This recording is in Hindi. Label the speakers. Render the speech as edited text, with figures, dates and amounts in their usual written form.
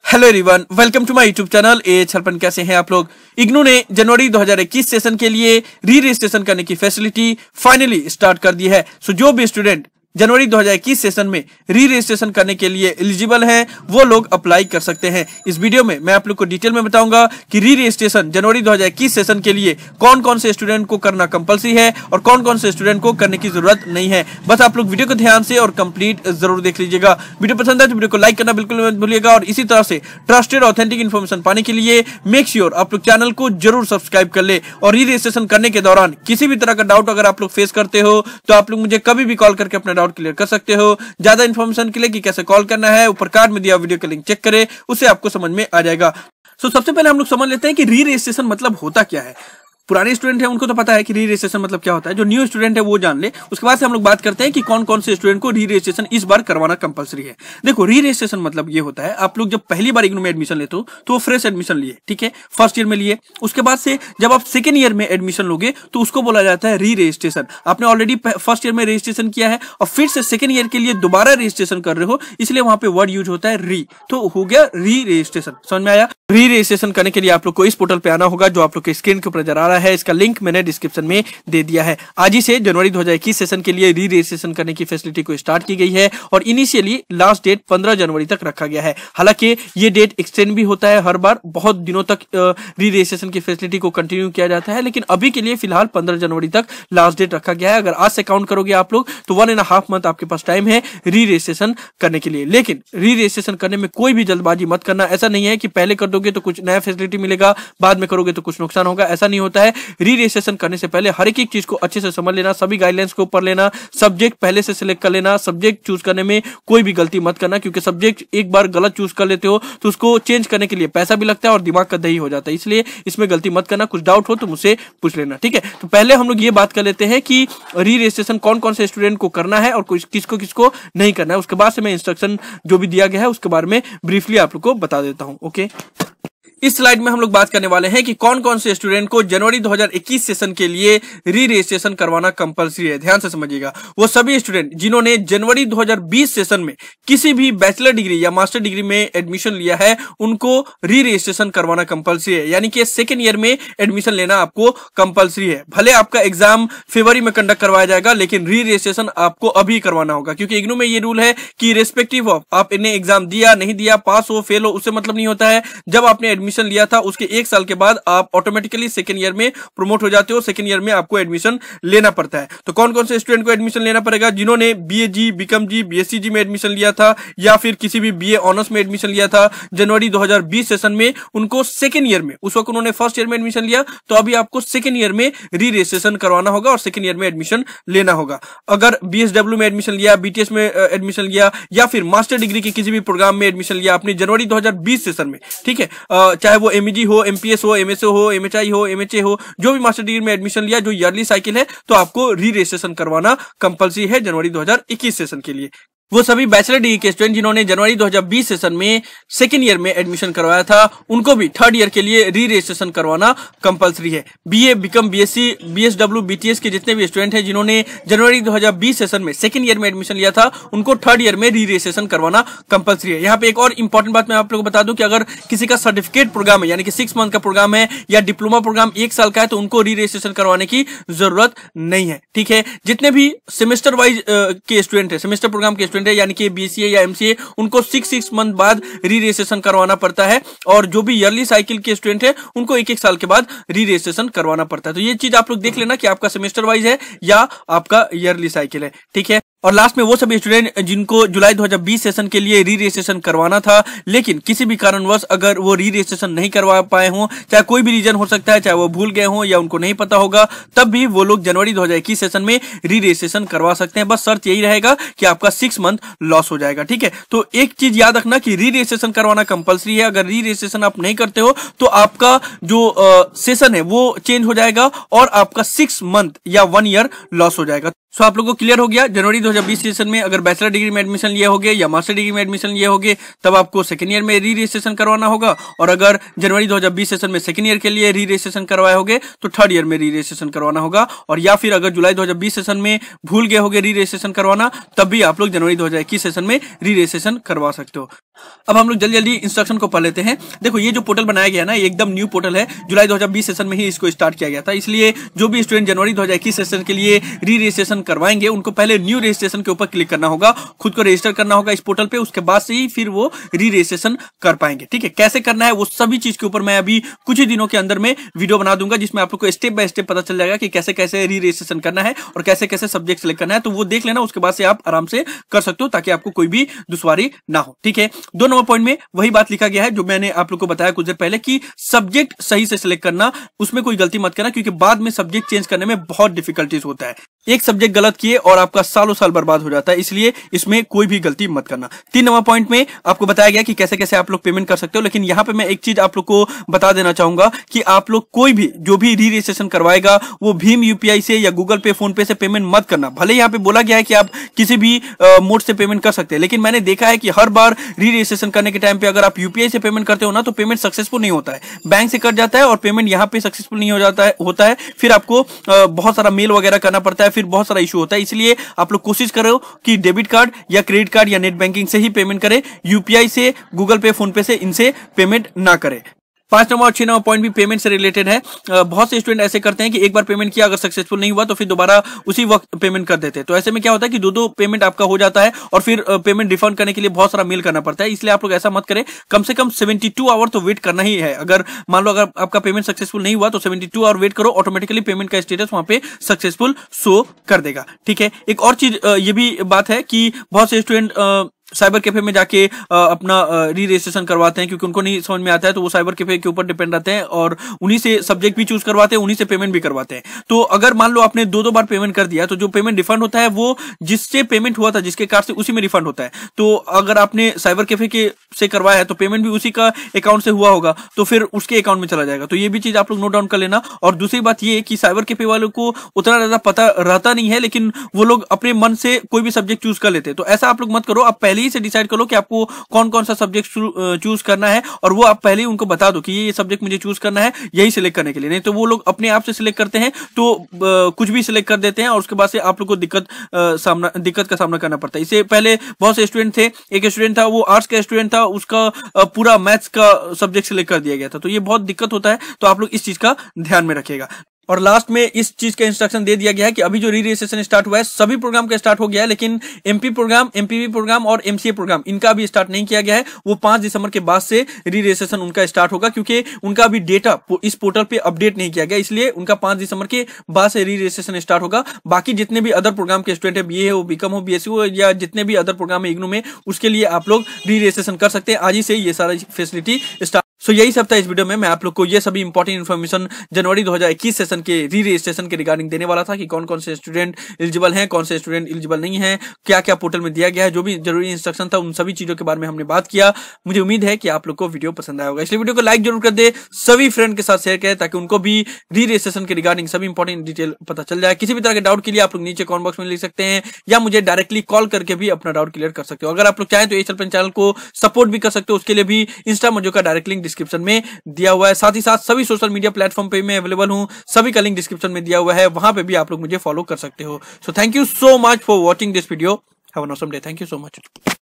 Speaker 1: Hello everyone, welcome to my YouTube channel ए छलपन। कैसे हैं आप लोग। इग्नू ने जनवरी 2021 सेशन के लिए री रजिस्ट्रेशन करने की फैसिलिटी फाइनली स्टार्ट कर दी है। सो जो भी स्टूडेंट जनवरी 2021 सेशन में री रजिस्ट्रेशन करने के लिए एलिजिबल हैं वो लोग अप्लाई कर सकते हैं। इस वीडियो में मैं आप लोग को डिटेल में बताऊंगा कि री रजिस्ट्रेशन जनवरी 2021 सेशन के लिए कौन कौन से स्टूडेंट को करना कंपलसरी है और कौन कौन से स्टूडेंट को करने की जरूरत नहीं है। बस आप लोग वीडियो को ध्यान से और कंप्लीट जरूर देख लीजिएगा। वीडियो पसंद है तो वीडियो को लाइक करना बिल्कुल मत भूलिएगा और इसी तरह से ट्रस्टेड ऑथेंटिक इन्फॉर्मेशन पाने के लिए मेक श्योर आप लोग चैनल को जरूर सब्सक्राइब कर ले। और री रजिस्ट्रेशन करने के दौरान किसी भी तरह का डाउट अगर आप लोग फेस करते हो तो आप लोग मुझे कभी भी कॉल करके अपना डाउट क्लियर कर सकते हो। ज्यादा इन्फॉर्मेशन के लिए कि कैसे कॉल करना है ऊपर कार्ड में दिया वीडियो का लिंक चेक करें, उससे आपको समझ में आ जाएगा। सबसे पहले हम लोग समझ लेते हैं कि री रजिस्ट्रेशन मतलब होता क्या है। पुराने स्टूडेंट है उनको तो पता है कि री रजिस्ट्रेशन मतलब क्या होता है, जो न्यू स्टूडेंट है वो जान ले। उसके बाद से हम लोग बात करते हैं कि कौन कौन से स्टूडेंट को री रजिस्ट्रेशन इस बार करवाना कंपलसरी है। देखो, री रजिस्ट्रेशन मतलब ये होता है, आप लोग जब पहली बार इग्नू में एडमिशन लेते हो तो वो फ्रेश एडमिशन लिए, ठीक है, फर्स्ट ईयर में लिए। उसके बाद से जब आप सेकेंड ईयर में एडमिशन लोगे तो उसको बोला जाता है री रजिस्ट्रेशन। आपने ऑलरेडी फर्स्ट ईयर में रजिस्ट्रेशन किया है और फिर से सेकेंड ईयर के लिए दोबारा रजिस्ट्रेशन कर रहे हो, इसलिए वहां पे वर्ड यूज होता है री, तो हो गया री रजिस्ट्रेशन। समझ में आया। री रजिस्ट्रेशन करने के लिए आप लोग को इस पोर्टल पे आना होगा जो आप लोग के स्क्रीन के ऊपर नजर आ रहा है। इसका लिंक मैंने डिस्क्रिप्शन में दे दिया है। आज ही से जनवरी 2021 सेशन के लिए री रजिस्ट्रेशन करने की फैसिलिटी को स्टार्ट की गई है और इनिशियली लास्ट डेट 15 जनवरी तक रखा गया है। हालांकि ये डेट एक्सटेंड भी होता है हर बार, बहुत दिनों तक री रजिस्ट्रेशन की फैसिलिटी को कंटिन्यू किया जाता है, लेकिन अभी के लिए फिलहाल 15 जनवरी तक लास्ट डेट रखा गया है। अगर आज से काउंट करोगे आप लोग तो 1.5 मंथ आपके पास टाइम है री रजिस्ट्रेशन करने के लिए। लेकिन री रजिस्ट्रेशन करने में कोई भी जल्दबाजी मत करना। ऐसा नहीं है कि पहले कर दोगे तो कुछ नया फैसिलिटी मिलेगा, बाद में करोगे तो कुछ नुकसान होगा, ऐसा नहीं होता है। री रजिस्ट्रेशन करने से पहले हर एक चीज को अच्छे से समझ लेना, सभी गाइडलाइंस को पढ़ लेना, सब्जेक्ट पहले से सिलेक्ट कर लेना। सब्जेक्ट चूज करने में कोई भी गलती मत करना, क्योंकि सब्जेक्ट एक बार गलत चूज कर लेते हो तो उसको चेंज करने के लिए पैसा भी लगता है और दिमाग का दही हो जाता है, इसलिए इसमें गलती मत करना। कुछ डाउट हो तो मुझसे पूछ लेना, ठीक है। तो पहले हम लोग ये बात कर लेते हैं कि री रजिस्ट्रेशन कौन कौन से स्टूडेंट को करना है और किसको किसको नहीं करना है। उसके बाद से मैं इंस्ट्रक्शन जो भी दिया गया है उसके बारे में ब्रीफली आप लोग को बता देता हूं। ओके, इस स्लाइड में हम लोग बात करने वाले हैं कि कौन कौन से स्टूडेंट को जनवरी 2021 सेशन के लिए री रजिस्ट्रेशन करवाना कंपलसरी है। ध्यान से समझिएगा, वो सभी स्टूडेंट जिन्होंने जनवरी 2020 सेशन में किसी भी बैचलर डिग्री या मास्टर डिग्री में एडमिशन लिया है उनको री रजिस्ट्रेशन करवाना कंपलसरी है। यानी कि सेकेंड ईयर में एडमिशन लेना आपको कंपलसरी है। भले आपका एग्जाम फरवरी में कंडक्ट करवाया जाएगा, लेकिन री रजिस्ट्रेशन आपको अभी करवाना होगा, क्योंकि इग्नू में ये रूल है कि रिस्पेक्टिव ऑफ आप इन्हें एग्जाम दिया नहीं दिया, पास हो फेल हो, उससे मतलब नहीं होता है। जब आपने एडमिशन लिया था उसके 1 साल के बाद आप ऑटोमेटिकली सेकेंड ईयर में प्रमोट हो जाते हो। सेकेंड ईयर में आपको एडमिशन लेना पड़ता है। तो कौन कौन से स्टूडेंट को एडमिशन लेना पड़ेगा? जिन्होंने बीएजी, बीकॉम जी, बीएससी जी में एडमिशन लिया था या फिर किसी भी बीए ऑनर्स में एडमिशन लिया था जनवरी 2020 सेशन में, उनको सेकेंड ईयर में, उस वक्त उन्होंने फर्स्ट ईयर में एडमिशन लिया तो अभी आपको सेकेंड ईयर में री रजिस्ट्रेशन करवाना होगा और सेकेंड ईयर में एडमिशन लेना होगा। अगर बीएसडब्ल्यू में एडमिशन लिया, बीटीएस में एडमिशन लिया या फिर मास्टर डिग्री के किसी भी प्रोग्राम में एडमिशन लिया आपने जनवरी 2020 सेशन में, ठीक है, चाहे वो एमईजी हो, एमपीएस हो, एमएसओ हो, एमएचआई हो, एमएचए हो, जो भी मास्टर डिग्री में एडमिशन लिया जो ईयरली साइकिल है, तो आपको री रजिस्ट्रेशन करवाना कंपलसरी है जनवरी 2021 सेशन के लिए। वो सभी बैचलर डिग्री के स्टूडेंट जिन्होंने जनवरी 2020 सेशन में सेकेंड ईयर में एडमिशन करवाया था उनको भी थर्ड ईयर के लिए री रजिस्ट्रेशन करवाना कंपलसरी है। BA, BCom, BSc, BSW, BTS के जितने भी स्टूडेंट हैं जिन्होंने जनवरी 2020 सेशन में सेकेंड ईयर में एडमिशन लिया था उनको थर्ड ईयर में री रजिस्ट्रेशन करवाना कंपलसरी है। यहाँ पे एक और इंपॉर्टेंट बात मैं आप लोगों को बता दूं कि अगर किसी का सर्टिफिकेट प्रोग्राम है, यानी कि 6 मंथ का प्रोग्राम है या डिप्लोमा प्रोग्राम 1 साल का है, तो उनको री रजिस्ट्रेशन करवाने की जरूरत नहीं है, ठीक है। जितने भी सेमेस्टर वाइज के स्टूडेंट है, सेमेस्टर प्रोग्राम के यानी कि बीसीए या एमसीए, उनको 6 मंथ बाद री रजिस्ट्रेशन करवाना पड़ता है और जो भी ईयरली साइकिल के स्टूडेंट है उनको 1-1 साल के बाद री रजिस्ट्रेशन करवाना पड़ता है। तो ये चीज आप लोग देख लेना कि आपका सेमेस्टर वाइज है या आपका ईयरली साइकिल है, ठीक है। और लास्ट में वो सभी स्टूडेंट जिनको जुलाई 2020 सेशन के लिए री रजिस्ट्रेशन करवाना था लेकिन किसी भी कारणवश अगर वो री रजिस्ट्रेशन नहीं करवा पाए हों, चाहे कोई भी रीजन हो सकता है, चाहे वो भूल गए हों या उनको नहीं पता होगा, तब भी वो लोग जनवरी 2021 सेशन में री रजिस्ट्रेशन करवा सकते हैं। बस शर्त यही रहेगा कि आपका 6 मंथ लॉस हो जाएगा, ठीक है। तो एक चीज याद रखना कि री रजिस्ट्रेशन करवाना कंपलसरी है। अगर री रजिस्ट्रेशन आप नहीं करते हो तो आपका जो सेशन है वो चेंज हो जाएगा और आपका 6 मंथ या 1 ईयर लॉस हो जाएगा। सो आप लोगों को क्लियर हो गया। जनवरी 2020 सेशन में अगर बैचलर डिग्री में एडमिशन लिए होगे या मास्टर डिग्री में एडमिशन लिए होगे तब आपको सेकेंड ईयर में री रजिस्ट्रेशन करवाना होगा, और अगर जनवरी 2020 सेशन में सेकेंड ईयर के लिए री रजिस्ट्रेशन करवाए होगे तो थर्ड ईयर में री रजिस्ट्रेशन करवाना होगा। और या फिर अगर जुलाई 2020 सेशन में भूल गए होगे री रजिस्ट्रेशन करवाना, तब भी आप लोग जनवरी 2021 सेशन में री रजिस्ट्रेशन करवा सकते हो। अब हम लोग जल्दी जल्दी इंस्ट्रक्शन को पढ़ लेते हैं। देखो ये जो पोर्टल बनाया गया ना, ये एकदम न्यू पोर्टल है। जुलाई 2020 सेशन में ही इसको स्टार्ट किया गया था, इसलिए जो भी स्टूडेंट जनवरी 2021 सेशन के लिए री रजिस्ट्रेशन करवाएंगे उनको पहले न्यू रजिस्ट्रेशन के ऊपर क्लिक करना होगा, खुद को रजिस्टर करना होगा इस पोर्टल पे, उसके बाद से ही फिर वो री रजिस्ट्रेशन कर पाएंगे। ठीक है, कैसे करना है वो सभी चीज के ऊपर मैं अभी कुछ ही दिनों के अंदर में वीडियो बना दूंगा, जिसमें आप लोग को स्टेप बाय स्टेप पता चल जाएगा कि कैसे कैसे री रजिस्ट्रेशन करना है और कैसे कैसे सब्जेक्ट सेलेक्ट करना है। तो वो देख लेना, उसके बाद से आप आराम से कर सकते हो ताकि आपको कोई भी दुश्वारी ना हो। ठीक है, 2 नंबर पॉइंट में वही बात लिखा गया है जो मैंने आप लोग को बताया कुछ देर पहले कि सब्जेक्ट सही से सिलेक्ट करना, उसमें कोई गलती मत करना, क्योंकि बाद में सब्जेक्ट चेंज करने में बहुत डिफिकल्टीज होता है। एक सब्जेक्ट गलत किए और आपका सालों साल बर्बाद हो जाता है, इसलिए इसमें कोई भी गलती मत करना। 3 नंबर पॉइंट में आपको बताया गया कि कैसे कैसे आप लोग पेमेंट कर सकते हो, लेकिन यहां पे मैं एक चीज आप लोग को बता देना चाहूंगा कि आप लोग कोई भी जो भी री रजिस्ट्रेशन करवाएगा वो भीम यूपीआई से या गूगल पे, फोन पे से पेमेंट मत करना। भले यहाँ पे बोला गया है कि आप किसी भी मोड से पेमेंट कर सकते हैं, लेकिन मैंने देखा है कि हर बार री रजिस्ट्रेशन करने के टाइम पे अगर आप यूपीआई से पेमेंट करते हो ना, तो पेमेंट सक्सेसफुल नहीं होता है, बैंक से कट जाता है और पेमेंट यहाँ पे सक्सेसफुल नहीं होता है। फिर आपको बहुत सारा मेल वगैरह करना पड़ता है, फिर बहुत सारा इशू होता है। इसलिए आप लोग कोशिश करो कि डेबिट कार्ड या क्रेडिट कार्ड या नेट बैंकिंग से ही पेमेंट करें, यूपीआई से, गूगल पे, फोन पे से इनसे पेमेंट ना करें। 5 नंबर और 6 नंबर पॉइंट भी पेमेंट से रिलेटेड है। बहुत से स्टूडेंट ऐसे करते हैं कि एक बार पेमेंट किया, अगर सक्सेसफुल नहीं हुआ तो फिर दोबारा उसी वक्त पेमेंट कर देते हैं। तो ऐसे में क्या होता है कि दो पेमेंट आपका हो जाता है और फिर पेमेंट रिफंड करने के लिए बहुत सारा मेल करना पड़ता है। इसलिए आप लोग ऐसा मत करें, कम से कम 72 आवर तो वेट करना ही है। अगर मान लो अगर आपका पेमेंट सक्सेसफुल नहीं हुआ तो 72 आवर वेट करो, ऑटोमेटिकली पेमेंट का स्टेटस वहां पे सक्सेसफुल शो कर देगा। ठीक है, एक और चीज ये भी बात है कि बहुत से स्टूडेंट साइबर कैफे में जाके अपना री रजिस्ट्रेशन करवाते हैं, क्योंकि उनको नहीं समझ में आता है, तो वो साइबर कैफे के ऊपर डिपेंड रहते हैं और उन्हीं से सब्जेक्ट भी चूज करवाते हैं, उन्हीं से पेमेंट भी करवाते हैं। तो अगर मान लो आपने 2 बार पेमेंट कर दिया, तो जो पेमेंट रिफंड होता है वो जिससे पेमेंट हुआ था, जिसके कार्ड से, उसी में रिफंड होता है। तो अगर आपने साइबर कैफे के से करवाया है तो पेमेंट भी उसी का अकाउंट से हुआ होगा, तो फिर उसके अकाउंट में चला जाएगा। तो ये भी चीज आप लोग नोट डाउन कर लेना। और दूसरी बात ये कि साइबर कैफे वालों को उतना ज्यादा पता रहता नहीं है, लेकिन वो लोग अपने मन से कोई भी सब्जेक्ट चूज कर लेते हैं। तो ऐसा आप लोग मत करो, आप पहले ही से डिसाइड करो कि आपको कौन कौन सा सब्जेक्ट चूज करना है, और वो आप पहले ही उनको बता दो कि ये सब्जेक्ट मुझे चूज करना है, यही सिलेक्ट करने के लिए। नहीं तो वो लोग अपने आप से सिलेक्ट करते हैं, तो कुछ भी सिलेक्ट कर देते हैं और उसके बाद से आप लोग को दिक्कत का सामना करना पड़ता है। इससे पहले बहुत से स्टूडेंट थे, एक स्टूडेंट था वो आर्ट्स का स्टूडेंट था, उसका पूरा मैथ्स का सब्जेक्ट सिलेक्ट कर दिया गया था। तो ये बहुत दिक्कत होता है, तो आप लोग इस चीज का ध्यान में रखिएगा। और लास्ट में इस चीज का इंस्ट्रक्शन दे दिया गया है कि अभी जो री रजिस्ट्रेशन स्टार्ट हुआ है, सभी प्रोग्राम का स्टार्ट हो गया है, लेकिन एमपी प्रोग्राम, एमपीवी प्रोग्राम और एमसीए प्रोग्राम, इनका अभी स्टार्ट नहीं किया गया है। वो 5 दिसंबर के बाद से री रजिस्ट्रेशन उनका स्टार्ट होगा, क्योंकि उनका अभी डेटा इस पोर्टल पे अपडेट नहीं किया गया, इसलिए उनका 5 दिसंबर के बाद से री रजिस्ट्रेशन स्टार्ट होगा। बाकी जितने भी अदर प्रोग्राम के स्टूडेंट है, बीए हो, बीकॉम हो, बीएससी हो, या जितने भी अदर प्रोग्राम है इग्नू में, उसके लिए आप लोग री रजिस्ट्रेशन कर सकते हैं। आज ही से ये सारा फैसिलिटी स्टार्ट। सो यही सब था इस वीडियो में। मैं आप लोग को ये सभी इंपॉर्टेंट इन्फॉर्मेशन जनवरी 2021 सेशन के री रजिस्ट्रेशन के रिगार्डिंग देने वाला था कि कौन कौन से स्टूडेंट एलिजिबल हैं, कौन से स्टूडेंट एलिजिबल नहीं है, क्या क्या पोर्टल में दिया गया है, जो भी जरूरी इंस्ट्रक्शन था उन सभी चीजों के बारे में हमने बात किया। मुझे उम्मीद है कि आप लोग को वीडियो पसंद आया होगा, इसलिए वीडियो को लाइक जरूर कर दे, सभी फ्रेंड के साथ शेयर करें ताकि उनको भी री रजिस्ट्रेशन के रिगार्डिंग सभी इंपॉर्टेंट डिटेल पता चल जाए। किसी भी तरह के डाउट के लिए आप लोग नीचे कमेंट बॉक्स में लिख सकते हैं या मुझे डायरेक्टली कॉल करके भी अपना डाउट क्लियर कर सकते हो। अगर आप लोग चाहें तो एच चैनल को सपोर्ट भी कर सकते हो, उसके लिए भी इंस्टा मोजो का डायरेक्ट लिंक डिस्क्रिप्शन में दिया हुआ है। साथ ही साथ सभी सोशल मीडिया प्लेटफॉर्म पे मैं अवेलेबल हूं, सभी का लिंक डिस्क्रिप्शन में दिया हुआ है, वहां पे भी आप लोग मुझे फॉलो कर सकते हो। So thank you so much for watching this video. Have an awesome day. Thank you so much.